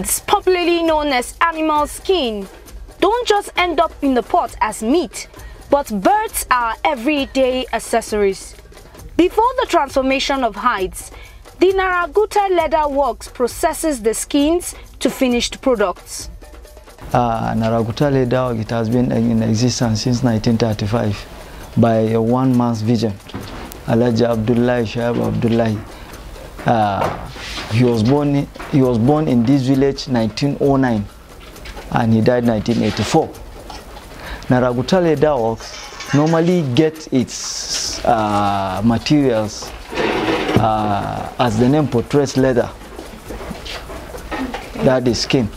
hides, popularly known as animal skin, don't just end up in the pot as meat, but birds are everyday accessories. Before the transformation of hides, the Naraguta Leather Works processes the skins to finished products. Naraguta Leather Works, it has been in existence since 1935 by a one-man's vision, Alhaji Abdullahi Shaib Abdullahi. He was born in this village 1909 and he died 1984. Naraguta Leather Works normally get its materials as the name portrays, leather. That is skin.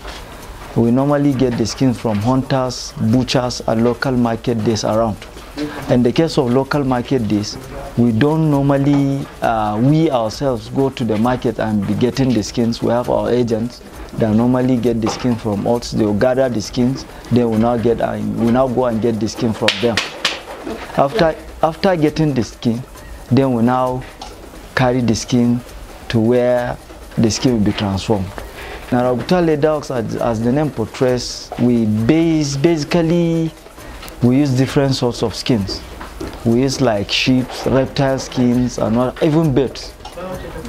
We normally get the skin from hunters, butchers, and local market days around. In the case of local market days, we don't normally, we ourselves go to the market and be getting the skins. We have our agents that normally get the skin from us. They will gather the skins, then we now go and get the skin from them. After getting the skin, then we now carry the skin to where the skin will be transformed. Naraguta Leather Works, as the name portrays, we basically use different sorts of skins. We use like sheep, reptile skins, and even birds.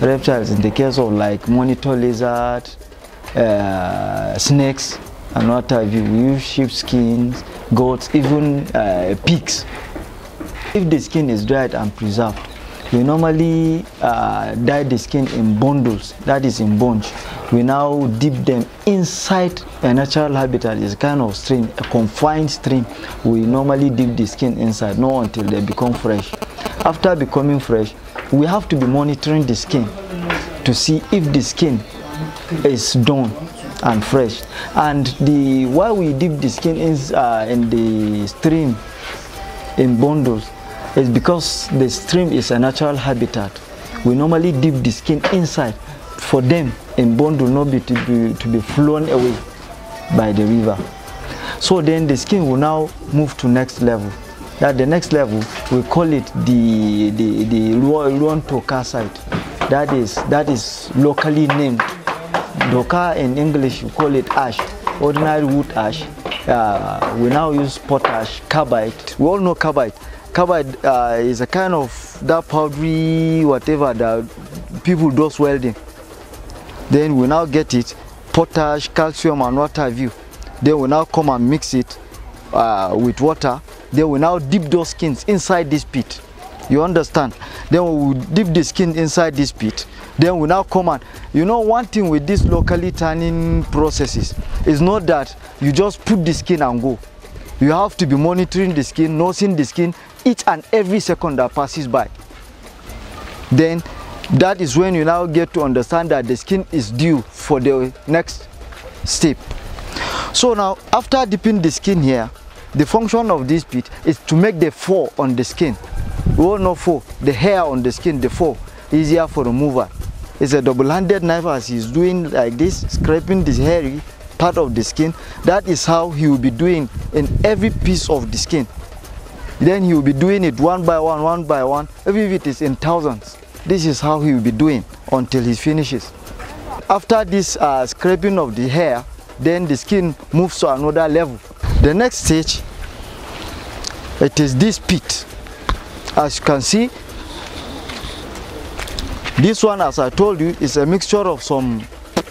Reptiles, in the case of like monitor lizard, snakes, and what have you. We use sheep skins, goats, even pigs. If the skin is dried and preserved, we normally dye the skin in bundles, that is in bunch. We now dip them inside a natural habitat. It's a kind of stream, a confined stream. We normally dip the skin inside, not until they become fresh. After becoming fresh, we have to be monitoring the skin to see if the skin is done and fresh. And why we dip the skin in the stream in bundles is because the stream is a natural habitat. We normally dip the skin inside for them in bundle not to be flown away by the river. So then the skin will now move to next level. At the next level, we call it the Ruan Toka site. That is locally named. Doka in English, we call it ash, ordinary wood ash. We now use potash, carbide. We all know carbide. Carbide is a kind of that powdery whatever that people do welding. Then we now get it, potash, calcium, and what have you. Then we now come and mix it with water. Then we now dip those skins inside this pit. You understand? Then we will dip the skin inside this pit. Then we now come and, you know, one thing with these locally tanning processes is not that you just put the skin and go. You have to be monitoring the skin, noticing the skin each and every second that passes by. Then that is when you now get to understand that the skin is due for the next step. So now, after dipping the skin here, the function of this pit is to make the fur on the skin. We all know fur, the hair on the skin, the fur, easier for removal. It's a double-handed knife as he's doing like this, scraping the hairy part of the skin. That is how he will be doing in every piece of the skin. Then he will be doing it one by one, even if it is in thousands. This is how he will be doing until he finishes. After this scraping of the hair, then the skin moves to another level. The next stage, it is this pit. As you can see, this one, as I told you, is a mixture of some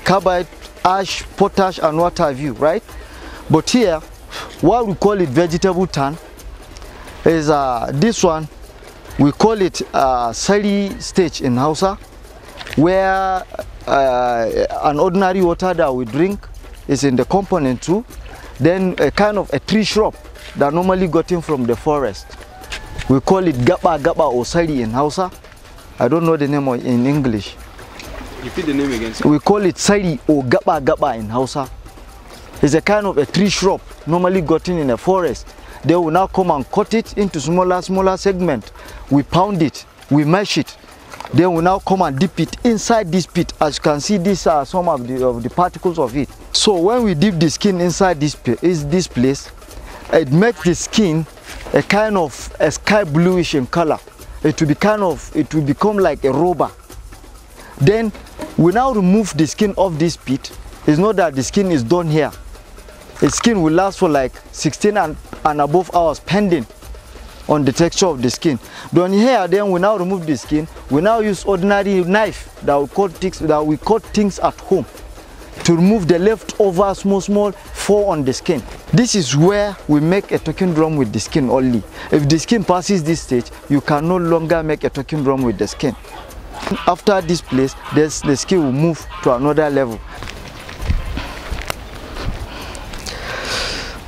carbide, ash, potash, and what have you, right? But here, what we call it vegetable tan is this one. We call it Sari stage in Hausa, where an ordinary water that we drink is in the component too. Then a kind of a tree shrub that normally gotten from the forest. We call it Gaba Gaba or Sari in Hausa. I don't know the name in English. Repeat the name again. We call it Sari or Gaba Gaba in Hausa. It's a kind of a tree shrub normally gotten in a forest. They will now come and cut it into smaller segments. We pound it, we mash it. Then we now come and dip it inside this pit. As you can see, these are some of the particles of it. So when we dip the skin inside this place, it makes the skin a kind of a sky bluish in color. It will become like a rubber. Then we now remove the skin of this pit it's not that the skin is done here. The skin will last for like 16 and above hours pending on the texture of the skin. Done here, then we now remove the skin. We now use ordinary knife that we cut things at home to remove the leftover small fur on the skin. This is where we make a talking drum with the skin only. If the skin passes this stage, you can no longer make a talking drum with the skin. After this place, the skin will move to another level.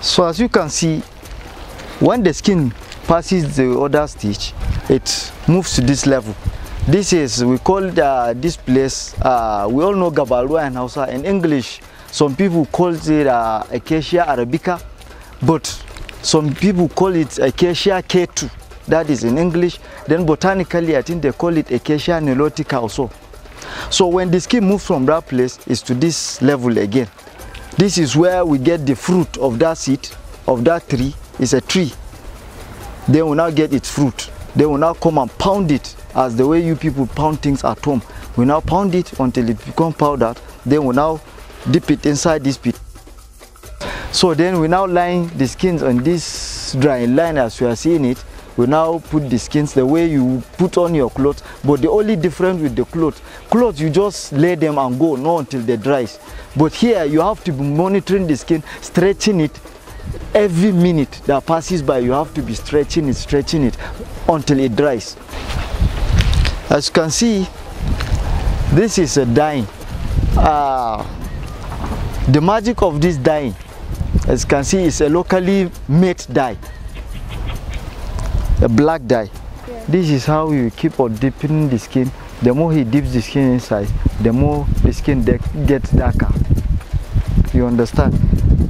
So as you can see, when the skin passes the other stage, it moves to this level. This is, we call this place, we all know Gabalua and Hausa. In English, some people call it Acacia arabica, but some people call it Acacia K2. That is in English. Then botanically, I think they call it Acacia nilotica also. So when the skin moves from that place, it's to this level again. This is where we get the fruit of that seed, of that tree. It's a tree. They will now get its fruit. They will now come and pound it as the way you people pound things at home. We now pound it until it becomes powdered. Then we now dip it inside this pit. So then we now line the skins on this drying line as you are seeing it. We now put the skins the way you put on your clothes, but the only difference with the clothes you just lay them and go, not until they dries. But here you have to be monitoring the skin, stretching it. Every minute that passes by, you have to be stretching it until it dries. As you can see, this is a dyeing. The magic of this dyeing, as you can see, is a locally made dye, a black dye. Yeah. This is how you keep on dipping the skin. The more he dips the skin inside, the more the skin gets darker. You understand?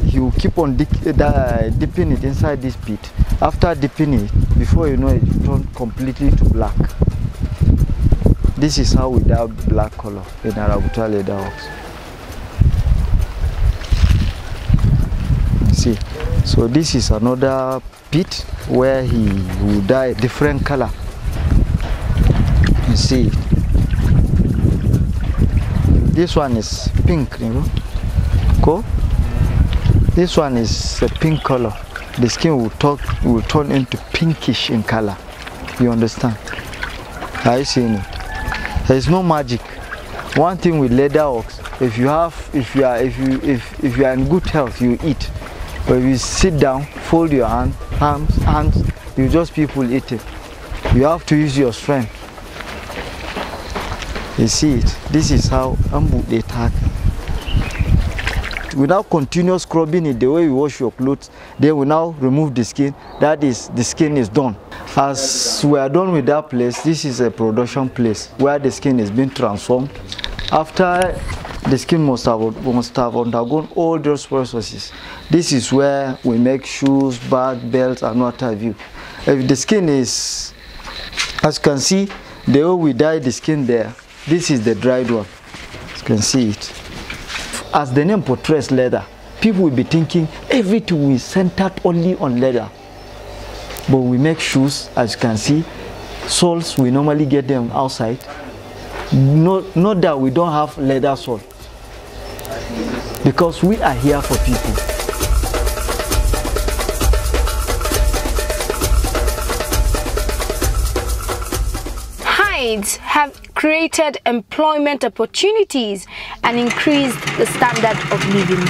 You keep on dipping it inside this pit. After dipping it, before you know it, it turns completely to black. This is how we dye black color in Arabuta leather works. See, so this is another pit where he will dye a different color. You see, this one is pink, you know. Cool. This one is a pink color. The skin will turn into pinkish in color. You understand? Are you seeing it? There is no magic. One thing with leather works, if you are in good health, you eat. But if you sit down, fold your hands, you just people eating. You have to use your strength. You see it. This is how Ambu they attack. We now continue scrubbing it the way you wash your clothes. Then we now remove the skin. That is, the skin is done. As we are done with that place, this is a production place where the skin is being transformed. After the skin must have undergone all those processes. This is where we make shoes, bag, belts, and what have you. If the skin is, as you can see, the way we dye the skin there, this is the dried one. You can see it. As the name portrays leather, people will be thinking everything is centered only on leather. But we make shoes, as you can see. Soles, we normally get them outside. Not that we don't have leather sole, because we are here for people. Hides have created employment opportunities and increased the standard of living.